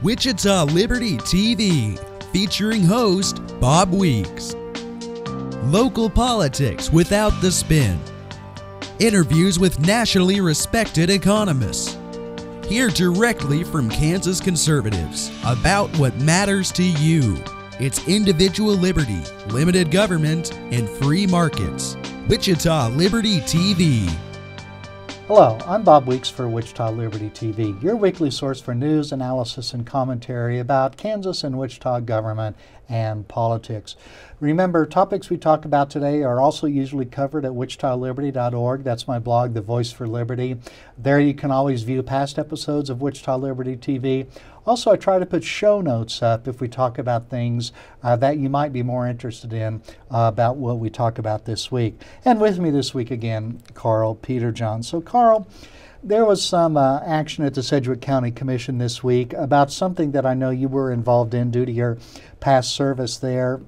Wichita Liberty TV, featuring host Bob Weeks. Local politics without the spin. Interviews with nationally respected economists. Hear directly from Kansas conservatives about what matters to you. It's individual liberty, limited government, and free markets. Wichita Liberty TV. Hello, I'm Bob Weeks for Wichita Liberty TV, your weekly source for news, analysis, and commentary about Kansas and Wichita government and politics. Remember, topics we talk about today are also usually covered at wichitaliberty.org. That's my blog, The Voice for Liberty. There you can always view past episodes of Wichita Liberty TV. Also, I try to put show notes up if we talk about things that you might be more interested in about what we talk about this week. And with me this week again, Carl Peterjohn. So, Carl, there was some action at the Sedgwick County Commission this week about something that I know you were involved in due to your past service there.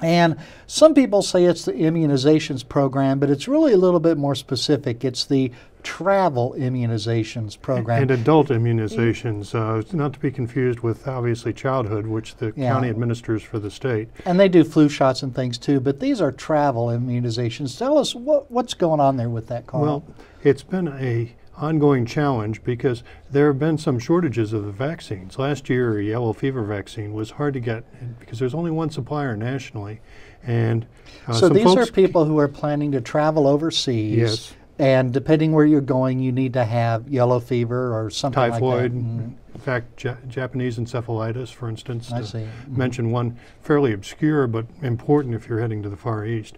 And some people say it's the immunizations program, but it's really a little bit more specific. It's the travel immunizations program. And adult immunizations, not to be confused with obviously childhood, which the county administers for the state. And they do flu shots and things too, but these are travel immunizations. Tell us what's going on there with that, Carl. Well, it's been a ongoing challenge because there have been some shortages of the vaccines. Last year, a yellow fever vaccine was hard to get because there's only one supplier nationally. And so these are people who are planning to travel overseas. Yes. And depending where you're going, you need to have yellow fever or something typhoid, like that. In fact, Japanese encephalitis, for instance, I see. Mention one fairly obscure but important if you're heading to the Far East.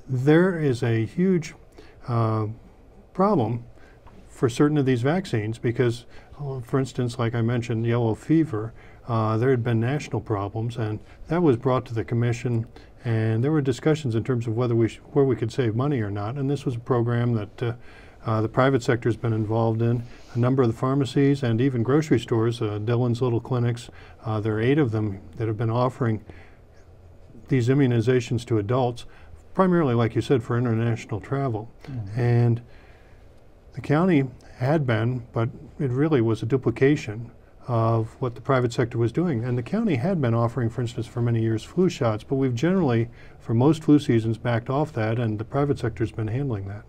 There is a huge problem for certain of these vaccines because, for instance, like I mentioned, yellow fever, there had been national problems, and that was brought to the commission, and there were discussions in terms of where we could save money or not, and this was a program that the private sector has been involved in. A number of the pharmacies and even grocery stores, Dillon's Little Clinics, there are 8 of them that have been offering these immunizations to adults, primarily, like you said, for international travel. And the county had been, but it really was a duplication of what the private sector was doing. And the county had been offering, for instance, for many years, flu shots, but we've generally, for most flu seasons, backed off that, and the private sector's been handling that.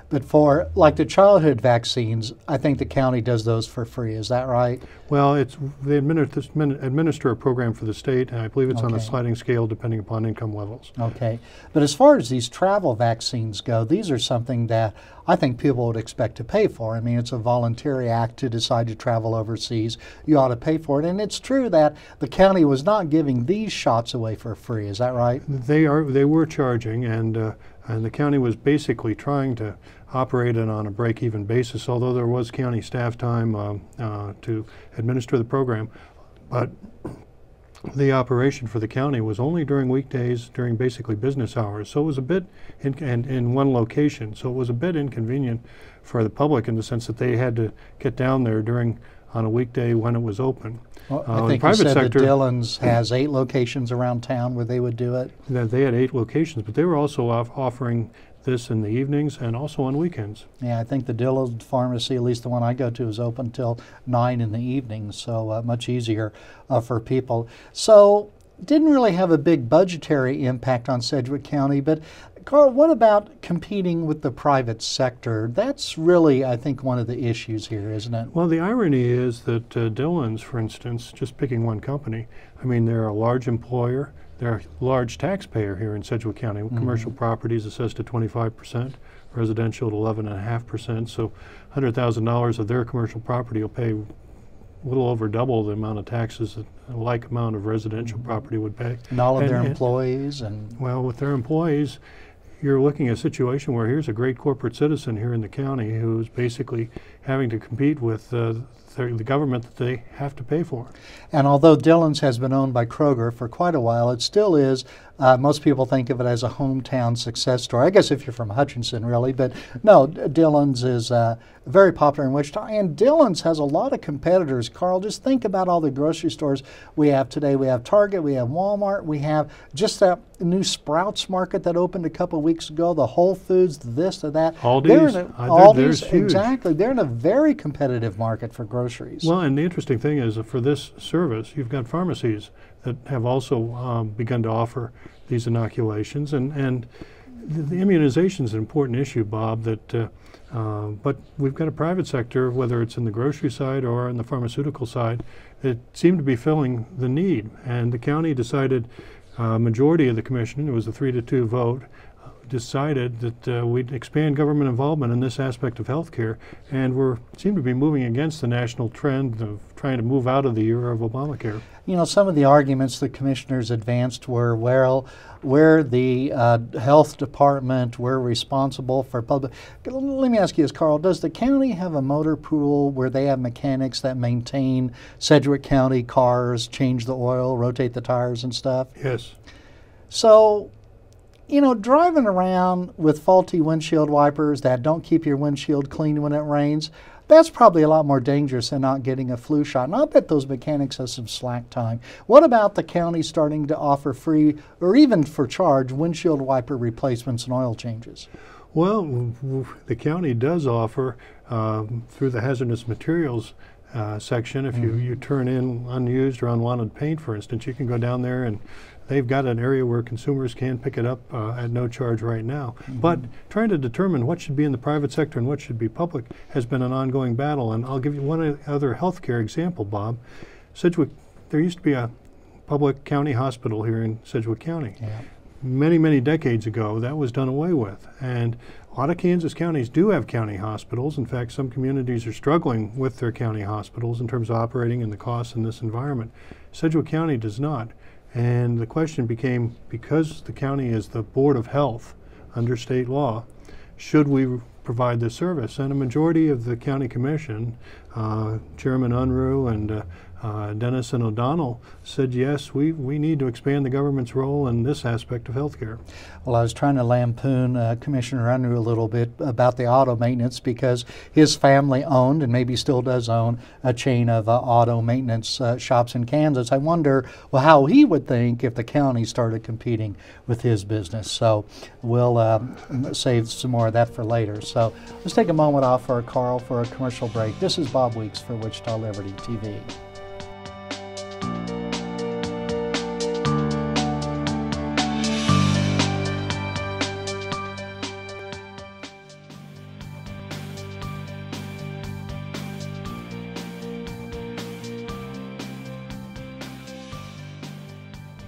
But for, like the childhood vaccines, I think the county does those for free. Is that right? Well, they administer a program for the state, and I believe it's on a sliding scale depending upon income levels. Okay. But as far as these travel vaccines go, these are something that I think people would expect to pay for. I mean, it's a voluntary act to decide to travel overseas. You ought to pay for it. And it's true that the county was not giving these shots away for free. Is that right? They were charging, and the county was basically trying to operate it on a break-even basis, although there was county staff time to administer the program. But the operation for the county was only during weekdays, during basically business hours. So it was a bit in one location. So it was a bit inconvenient for the public in the sense that they had to get down there on a weekday when it was open. Well, I think you said that Dillon's has 8 locations around town where they would do it. They had 8 locations, but they were also offering this in the evenings and also on weekends. Yeah, I think the Dillon pharmacy, at least the one I go to, is open till 9 in the evening, so much easier for people. So didn't really have a big budgetary impact on Sedgwick County, but Carl, what about competing with the private sector? That's really, I think, one of the issues here, isn't it? Well, the irony is that Dillon's, for instance, just picking one company, I mean, they're a large employer. They're a large taxpayer here in Sedgwick County. Commercial properties assessed at 25%, residential at 11.5%. So $100,000 of their commercial property will pay a little over double the amount of taxes that a like amount of residential property would pay. And all of their employees? Well, with their employees, you're looking at a situation where here's a great corporate citizen here in the county who's basically having to compete with the government that they have to pay for. And although Dillon's has been owned by Kroger for quite a while, it still is, most people think of it as a hometown success story. I guess if you're from Hutchinson, really, but no, Dillon's is very popular in Wichita, and Dillon's has a lot of competitors. Carl, just think about all the grocery stores we have today. We have Target, we have Walmart, we have just that new Sprouts Market that opened a couple of weeks ago, the Whole Foods, this or that. Aldi's, Aldi's, huge. exactly. They're in a very competitive market for grocery groceries. Well, and the interesting thing is that for this service, you've got pharmacies that have also begun to offer these inoculations, and the immunization is an important issue, Bob, but we've got a private sector, whether it's in the grocery side or on the pharmaceutical side, that seem to be filling the need. And the county decided, majority of the commission, it was a 3-2 vote, decided that we'd expand government involvement in this aspect of healthcare, and seem to be moving against the national trend of trying to move out of the era of Obamacare. You know, some of the arguments the commissioners advanced were, well, we're the health department, we're responsible for public. Let me ask you this, Carl. Does the county have a motor pool where they have mechanics that maintain Sedgwick County cars, change the oil, rotate the tires and stuff? Yes. So, you know, driving around with faulty windshield wipers that don't keep your windshield clean when it rains, that's probably a lot more dangerous than not getting a flu shot. And I'll bet those mechanics have some slack time. What about the county starting to offer free, or even for charge, windshield wiper replacements and oil changes? Well, the county does offer, through the hazardous materials section, if you turn in unused or unwanted paint, for instance, you can go down there, and they've got an area where consumers can pick it up at no charge right now. But trying to determine what should be in the private sector and what should be public has been an ongoing battle. And I'll give you one other healthcare example, Bob. Sedgwick, there used to be a public county hospital here in Sedgwick County. Yeah. Many, many decades ago, that was done away with. And a lot of Kansas counties do have county hospitals. In fact, some communities are struggling with their county hospitals in terms of operating and the costs in this environment. Sedgwick County does not. And the question became, because the county is the Board of Health under state law, should we provide this service? And a majority of the county commission, Chairman Unruh and Dennis and O'Donnell, said yes, we need to expand the government's role in this aspect of healthcare. Well, I was trying to lampoon Commissioner Unruh a little bit about the auto maintenance, because his family owned, and maybe still does own, a chain of auto maintenance shops in Kansas. I wonder, well, how he would think if the county started competing with his business. So we'll save some more of that for later. So let's take a moment off for Carl for a commercial break. This is Bob Weeks for Wichita Liberty TV.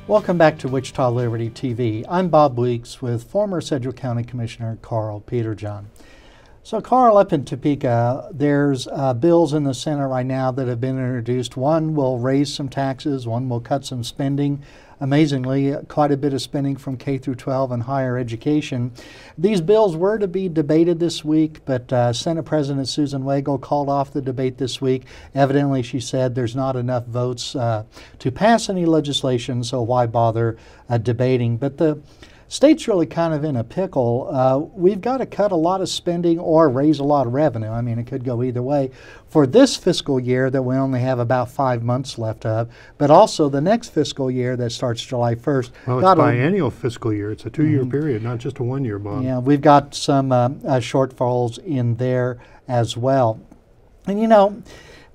Welcome back to Wichita Liberty TV. I'm Bob Weeks with former Sedgwick County Commissioner Carl Peterjohn. So Carl, up in Topeka, there's bills in the Senate right now that have been introduced. One will raise some taxes, one will cut some spending. Amazingly, quite a bit of spending from K through 12 and higher education. These bills were to be debated this week, but Senate President Susan Wagle called off the debate this week. Evidently, she said there's not enough votes to pass any legislation, so why bother debating? But the state's really kind of in a pickle. We've got to cut a lot of spending or raise a lot of revenue. I mean, it could go either way. For this fiscal year that we only have about 5 months left of, but also the next fiscal year that starts July 1st. Well, it's biennial fiscal year. It's a 2-year period, not just a 1-year, Bob. Yeah, we've got some shortfalls in there as well. And you know,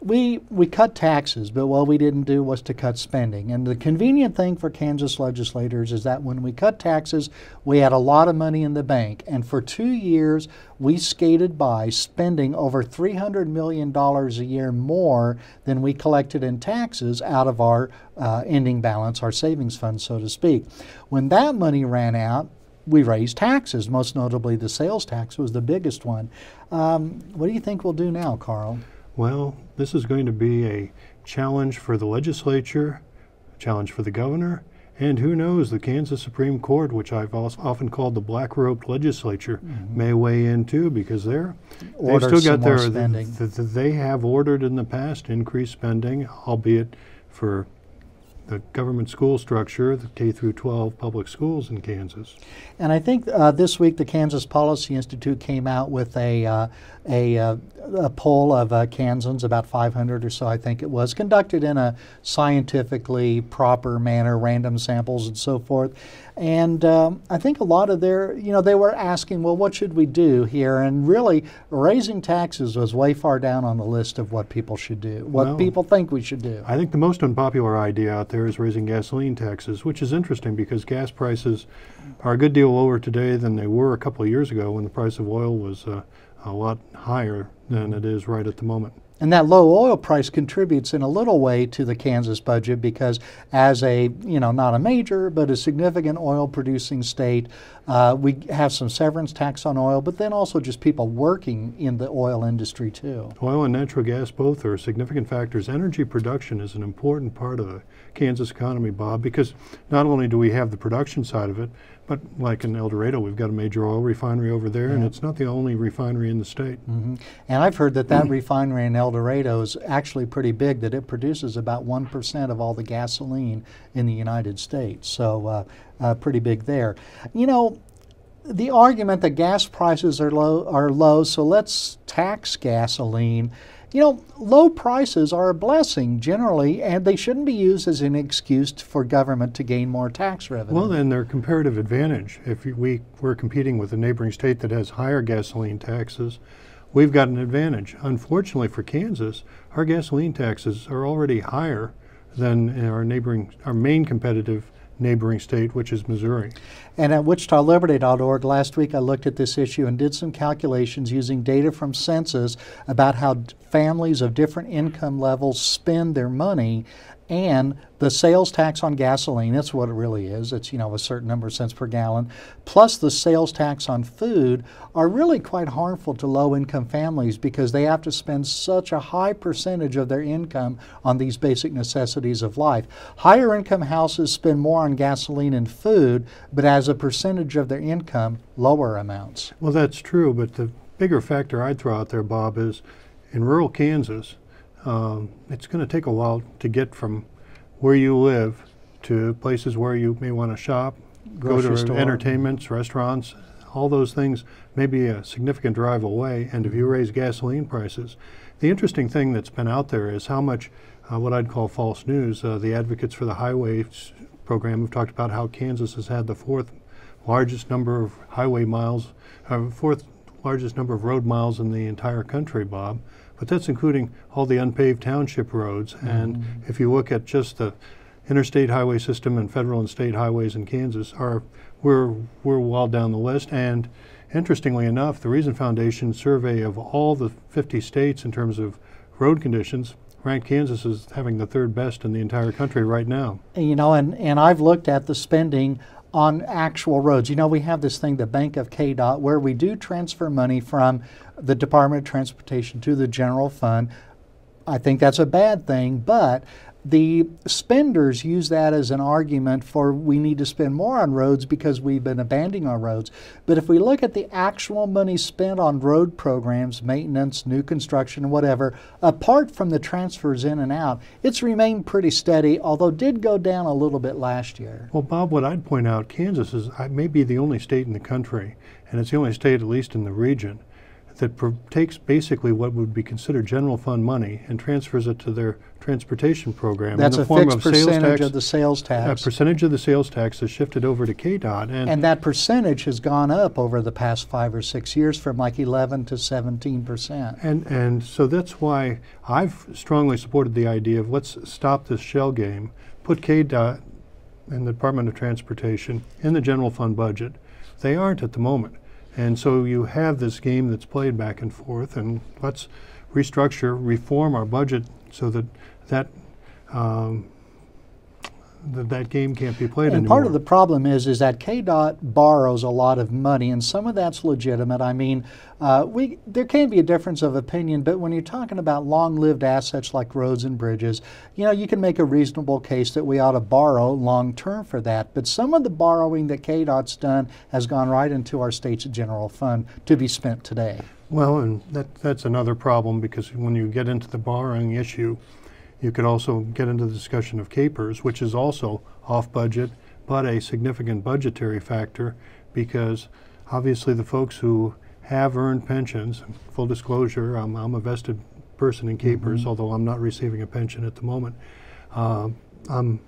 we cut taxes, but what we didn't do was to cut spending. And the convenient thing for Kansas legislators is that when we cut taxes, we had a lot of money in the bank. And for 2 years, we skated by spending over $300 million a year more than we collected in taxes out of our ending balance, our savings fund, so to speak. When that money ran out, we raised taxes, most notably the sales tax was the biggest one. What do you think we'll do now, Carl? Well, this is going to be a challenge for the legislature, a challenge for the governor, and who knows, the Kansas Supreme Court, which I've often called the black-robed legislature, may weigh in too, because they've still got their spending. They have ordered in the past increased spending, albeit for the government school structure, the K through 12 public schools in Kansas. And I think this week the Kansas Policy Institute came out with a poll of Kansans, about 500 or so I think it was, conducted in a scientifically proper manner, random samples and so forth. And I think a lot of they were asking, well, what should we do here? And really, raising taxes was way far down on the list of what people should do, what people think we should do. I think the most unpopular idea out there is raising gasoline taxes, which is interesting because gas prices are a good deal lower today than they were a couple of years ago when the price of oil was a lot higher than it is right at the moment. And that low oil price contributes in a little way to the Kansas budget because as a, not a major, but a significant oil producing state, we have some severance tax on oil, but then also just people working in the oil industry too. Oil and natural gas both are significant factors. Energy production is an important part of the Kansas economy, Bob, because not only do we have the production side of it, but like in El Dorado, we've got a major oil refinery over there, and it's not the only refinery in the state. And I've heard that refinery in El Dorado is actually pretty big, that it produces about 1% of all the gasoline in the United States. So pretty big there. The argument that gas prices are low, so let's tax gasoline. Low prices are a blessing generally, and they shouldn't be used as an excuse for government to gain more tax revenue. Well, then they're comparative advantage. If we're competing with a neighboring state that has higher gasoline taxes, we've got an advantage. Unfortunately for Kansas, our gasoline taxes are already higher than our main competitive neighboring state, which is Missouri. And at WichitaLiberty.org last week I looked at this issue and did some calculations using data from census about how families of different income levels spend their money, and the sales tax on gasoline, that's what it really is, it's a certain number of cents per gallon, plus the sales tax on food are really quite harmful to low-income families because they have to spend such a high percentage of their income on these basic necessities of life. Higher income houses spend more on gasoline and food, but as a percentage of their income, lower amounts. Well, that's true, but the bigger factor I'd throw out there, Bob, is in rural Kansas, it's going to take a while to get from where you live to places where you may want to shop, go to entertainments, restaurants. All those things may be a significant drive away, and if you raise gasoline prices. The interesting thing that's been out there is how much what I'd call false news. The advocates for the highways program have talked about how Kansas has had the fourth largest number of highway miles, fourth largest number of road miles in the entire country, Bob. But that's including all the unpaved township roads. And if you look at just the interstate highway system and federal and state highways in Kansas, we're well down the list. And interestingly enough, the Reason Foundation survey of all the 50 states in terms of road conditions ranked Kansas as having the third best in the entire country right now. And I've looked at the spending on actual roads. We have this thing, the Bank of KDOT, where we do transfer money from the Department of Transportation to the general fund. I think that's a bad thing, but the spenders use that as an argument for we need to spend more on roads because we've been abandoning our roads. But if we look at the actual money spent on road programs, maintenance, new construction, whatever, apart from the transfers in and out, it's remained pretty steady, although did go down a little bit last year. Well, Bob, what I'd point out, Kansas is maybe the only state in the country, and it's the only state, at least in the region, that takes basically what would be considered general fund money and transfers it to their transportation program. That's in the a form fixed of sales percentage tax. of the sales tax. A percentage of the sales tax is shifted over to KDOT. And that percentage has gone up over the past 5 or 6 years from like 11 to 17%. And so that's why I've strongly supported the idea of let's stop this shell game, put KDOT and the Department of Transportation in the general fund budget. They aren't at the moment. And so you have this game that's played back and forth, and let's restructure, reform our budget so that that game can't be played anymore. And part of the problem is that KDOT borrows a lot of money, and some of that's legitimate. I mean, there can be a difference of opinion, but when you're talking about long-lived assets like roads and bridges, you can make a reasonable case that we ought to borrow long-term for that. But some of the borrowing that KDOT's done has gone right into our state's general fund to be spent today. Well, and that's another problem, because when you get into the borrowing issue, You could also get into the discussion of capers, which is also off budget, but a significant budgetary factor, because obviously the folks who have earned pensions, full disclosure, I'm a vested person in capers, although I'm not receiving a pension at the moment. I'm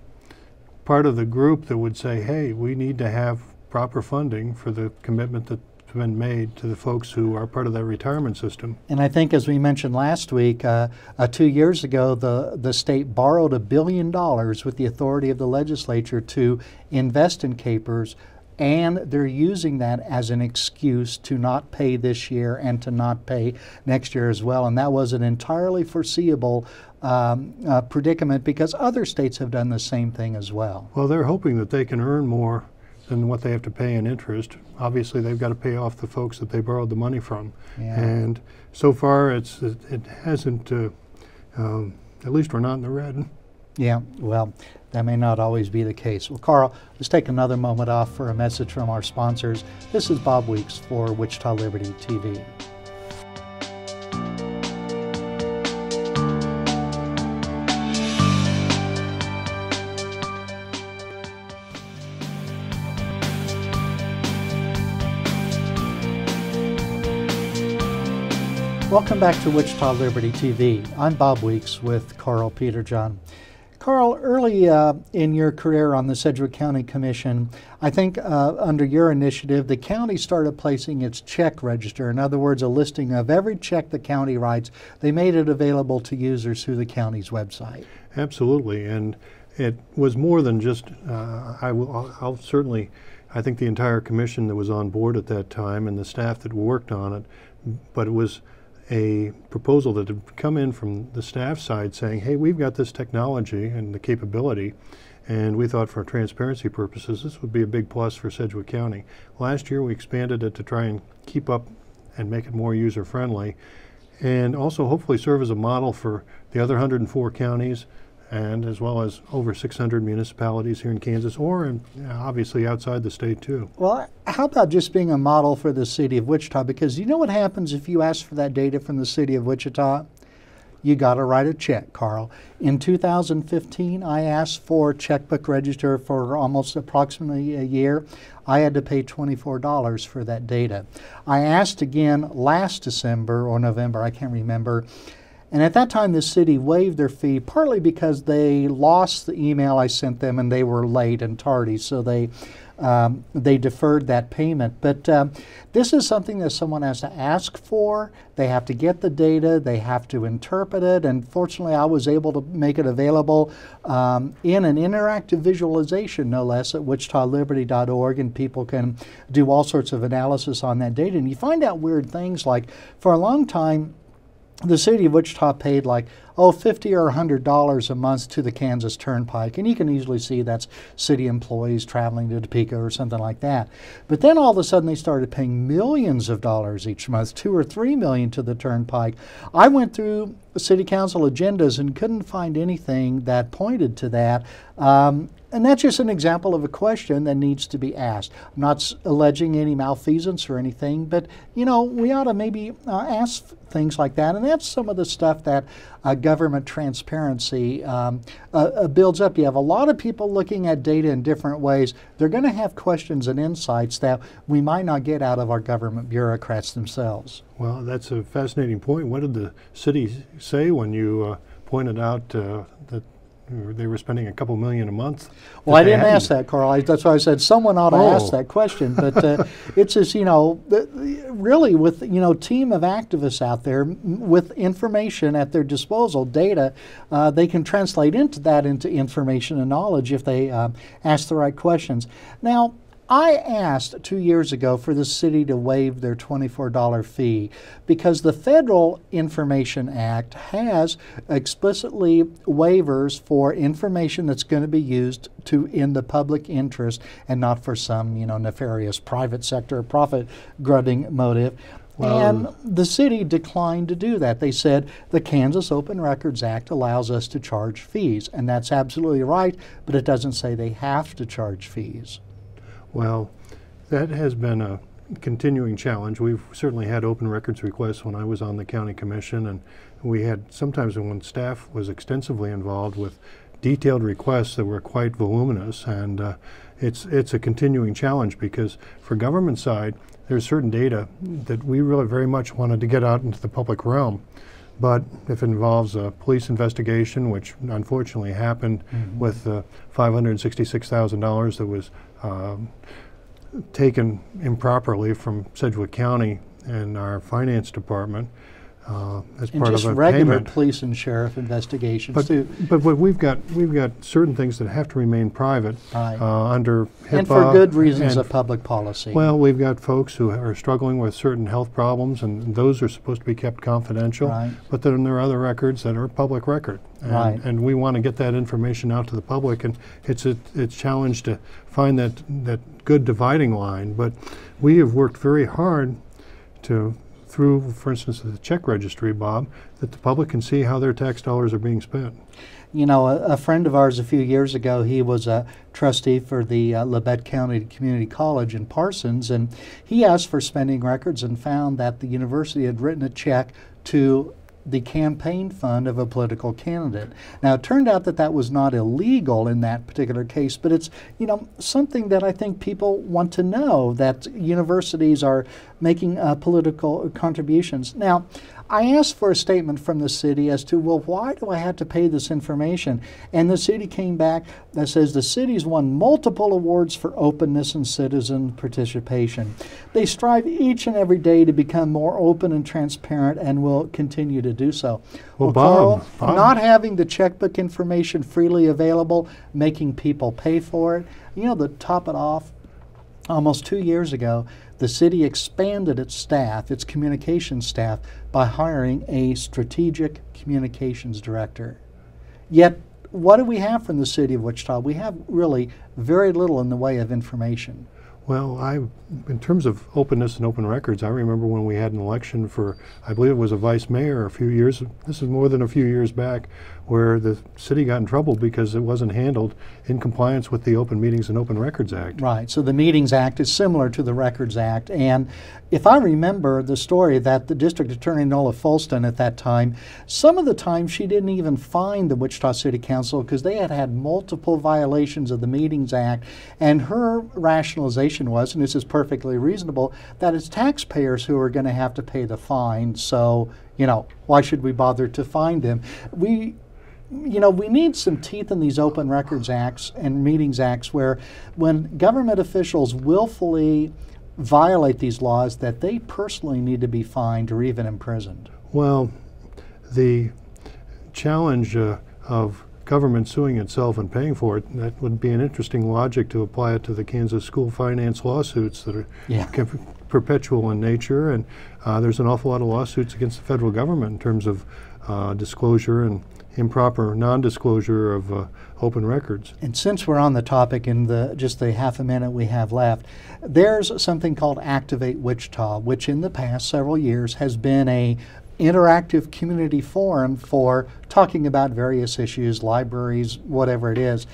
part of the group that would say, hey, we need to have proper funding for the commitment that's been made to the folks who are part of that retirement system. And I think, as we mentioned last week, 2 years ago, the state borrowed $1 billion with the authority of the legislature to invest in capers, and they're using that as an excuse to not pay this year and to not pay next year as well. And that was an entirely foreseeable predicament, because other states have done the same thing as well. Well, they're hoping that they can earn more than what they have to pay in interest. Obviously, they've got to pay off the folks that they borrowed the money from. Yeah. And so far, it hasn't, at least we're not in the red. Yeah, well, that may not always be the case. Well, Carl, let's take another moment off for a message from our sponsors. This is Bob Weeks for Wichita Liberty TV. Welcome back to Wichita Liberty TV. I'm Bob Weeks with Carl Peterjohn. Carl, early in your career on the Sedgwick County Commission, I think under your initiative, the county started placing its check register. In other words, a listing of every check the county writes. They made it available to users through the county's website. Absolutely, and it was more than just, I'll certainly, I think the entire commission that was on board at that time and the staff that worked on it, but it was a proposal that had come in from the staff side saying, hey, we've got this technology and the capability, and we thought for transparency purposes this would be a big plus for Sedgwick County. Last year we expanded it to try and keep up and make it more user-friendly, and also hopefully serve as a model for the other 104 counties, and as well as over 600 municipalities here in Kansas, or obviously outside the state too. Well, how about just being a model for the City of Wichita? Because you know what happens if you ask for that data from the City of Wichita? You got to write a check, Carl. In 2015, I asked for a checkbook register for almost approximately a year. I had to pay $24 for that data. I asked again last December or November, I can't remember. And at that time, the city waived their fee, partly because they lost the email I sent them and they were late and tardy, so they deferred that payment. But this is something that someone has to ask for. They have to get the data. They have to interpret it. And fortunately, I was able to make it available in an interactive visualization, no less, at wichitaliberty.org, and people can do all sorts of analysis on that data. And you find out weird things, like for a long time, the City of Wichita paid like, $50 or $100 a month to the Kansas Turnpike. And you can easily see that's city employees traveling to Topeka or something like that. But then all of a sudden they started paying millions of dollars each month, $2 or $3 million to the Turnpike. I went through the City Council agendas and couldn't find anything that pointed to that. And that's just an example of a question that needs to be asked. I'm not alleging any malfeasance or anything, but you know, we ought to maybe ask things like that. And that's some of the stuff that government transparency builds up. You have a lot of people looking at data in different ways. They're going to have questions and insights that we might not get out of our government bureaucrats themselves. Well, that's a fascinating point. What did the city say when you pointed out that they were spending a couple million a month? Well, I didn't ask that, Carl. That's why I said someone ought to ask that question. But it's just, you know, really with, you know, team of activists out there with information at their disposal, data, they can translate into information and knowledge if they ask the right questions. Now, I asked 2 years ago for the city to waive their $24 fee because the Federal Information Act has explicitly waivers for information that's going to be used in the public interest and not for some, you know, nefarious private sector profit-grubbing motive. And the city declined to do that. They said the Kansas Open Records Act allows us to charge fees, and that's absolutely right, but it doesn't say they have to charge fees. Well, that has been a continuing challenge. We've certainly had open records requests when I was on the county commission, and we had sometimes when staff was extensively involved with detailed requests that were quite voluminous, and it's a continuing challenge because for government side, there's certain data that we really very much wanted to get out into the public realm. But if it involves a police investigation, which unfortunately happened with $566,000 that was taken improperly from Sedgwick County and our finance department, as and part just of a regular payment. police and sheriff investigations too. But we've got certain things that have to remain private Right. under HIPAA. And for good reasons and of public policy. well, we've got folks who are struggling with certain health problems, and those are supposed to be kept confidential. Right. But then there are other records that are public record, and, Right. and we want to get that information out to the public. And it's a challenge to find that good dividing line. But we have worked very hard to, through, for instance, the check registry, Bob, that the public can see how their tax dollars are being spent. You know, a friend of ours a few years ago, he was a trustee for the Labette County Community College in Parsons, and he asked for spending records and found that the university had written a check to the campaign fund of a political candidate. Now, it turned out that that was not illegal in that particular case, but it's, you know, something that I think people want to know, that universities are making political contributions. Now, I asked for a statement from the city as to, well, why do I have to pay this information? And the city came back that says the city's won multiple awards for openness and citizen participation. They strive each and every day to become more open and transparent and will continue to do so. Well, Carl, Bob. not having the checkbook information freely available, making people pay for it, you know, to top it off, almost 2 years ago, the city expanded its staff, its communications staff, by hiring a strategic communications director. Yet, what do we have from the city of Wichita? We have really very little in the way of information. Well, in terms of openness and open records, I remember when we had an election for, I believe it was a vice mayor a few years, this is more than a few years back, where the city got in trouble because it wasn't handled in compliance with the Open Meetings and Open Records Act. Right, so the Meetings Act is similar to the Records Act, and if I remember the story that the district attorney Nola Folston at that time, some of the time she didn't even find the Wichita City Council because they had had multiple violations of the Meetings Act, and her rationalization was, and this is perfectly reasonable, that it's taxpayers who are going to have to pay the fine, so, you know, why should we bother to find them? We need some teeth in these Open Records Acts and Meetings Acts where when government officials willfully violate these laws that they personally need to be fined or even imprisoned. Well, the challenge of government suing itself and paying for it, that would be an interesting logic to apply it to the Kansas school finance lawsuits that are perpetual in nature, and there's an awful lot of lawsuits against the federal government in terms of disclosure and improper non-disclosure of open records. And since we're on the topic in just the half a minute we have left, there's something called Activate Wichita, which in the past several years has been a interactive community forum for talking about various issues, libraries, whatever it is.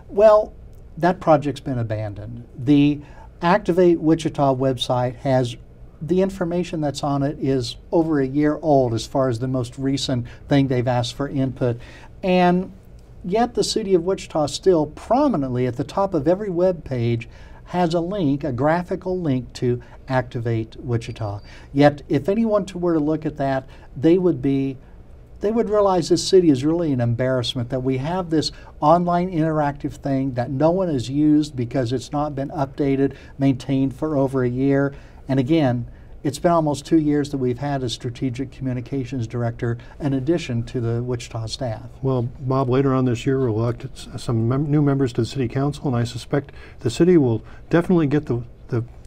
Well, that project's been abandoned. The Activate Wichita website has the information that's on it is over a year old as far as the most recent thing they've asked for input. And yet the City of Wichita still prominently at the top of every web page has a link, a graphical link to Activate Wichita. Yet if anyone were to look at that, they would realize this city is really an embarrassment, that we have this online interactive thing that no one has used because it's not been updated, maintained for over a year. And again, it's been almost 2 years that we've had a strategic communications director in addition to the Wichita staff. Well, Bob, later on this year we'll elect some new members to the City Council, and I suspect the city will definitely get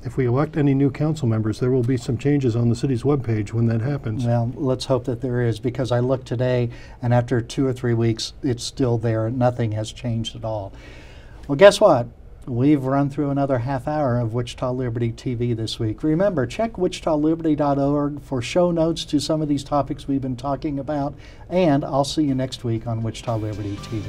if we elect any new council members, there will be some changes on the city's webpage when that happens. Well, let's hope that there is, because I looked today and after 2 or 3 weeks it's still there. Nothing has changed at all. Well, guess what? We've run through another half hour of Wichita Liberty TV this week. Remember, check wichitaliberty.org for show notes to some of these topics we've been talking about, and I'll see you next week on Wichita Liberty TV.